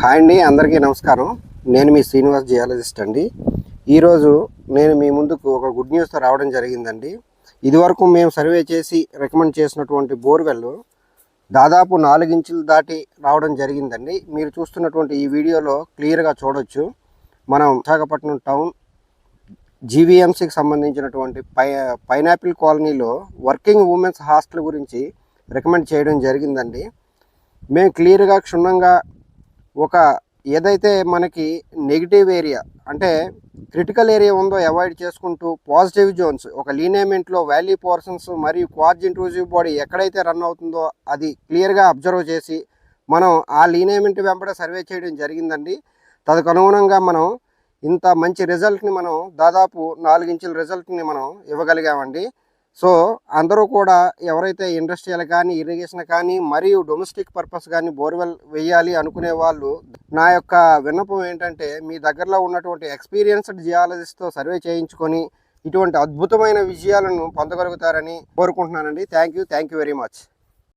Hi అండి, అందరికీ నమస్కారం. నేను మీ శ్రీనివాస్ జియాలజిస్ట్ అండి. ఈరోజు నేను మీ ముందుకు ఒక గుడ్ న్యూస్తో రావడం జరిగిందండి. ఇదివరకు మేము సర్వే చేసి రికమెండ్ చేసినటువంటి బోర్వెల్ దాదాపు 4 ఇంచులు దాటి రావడం జరిగిందండి. మీరు చూస్తున్నటువంటి ఈ వీడియోలో క్లియర్గా చూడొచ్చు. మనం విశాఖపట్నం టౌన్ జీవీఎంసీకి సంబంధించినటువంటి పైనాపిల్ కాలనీలో వర్కింగ్ ఉమెన్స్ హాస్టల్ గురించి రికమెండ్ చేయడం జరిగిందండి. మేము క్లియర్గా క్షుణ్ణంగా ఒక ఏదైతే మనకి నెగిటివ్ ఏరియా అంటే క్రిటికల్ ఏరియా ఉందో అవాయిడ్ చేసుకుంటూ పాజిటివ్ జోన్స్ ఒక లీనియమెంట్లో వ్యాలీ పోర్షన్స్ మరియు క్వార్జ్ ఇంట్రూజివ్ బాడీ ఎక్కడైతే రన్ అవుతుందో అది క్లియర్గా అబ్జర్వ్ చేసి మనం ఆ లీనియమెంట్ వెంబడే సర్వే చేయడం జరిగిందండి. తదనుగుణంగా మనం ఇంత మంచి రిజల్ట్ని మనం దాదాపు 4 ఇంచుల రిజల్ట్ని మనం ఇవ్వగలిగామండి. సో అందరూ కూడా ఎవరైతే ఇండస్ట్రియల్ కానీ ఇరిగేషన్ కానీ మరియు డొమెస్టిక్ పర్పస్ కానీ బోర్వెల్ వేయాలి అనుకునే వాళ్ళు నా యొక్క విన్నపం ఏంటంటే మీ దగ్గరలో ఉన్నటువంటి ఎక్స్పీరియన్స్డ్ జియాలజిస్ట్తో సర్వే చేయించుకొని ఇటువంటి అద్భుతమైన విజయాలను పొందగలుగుతారని కోరుకుంటున్నానండి. Thank you very much.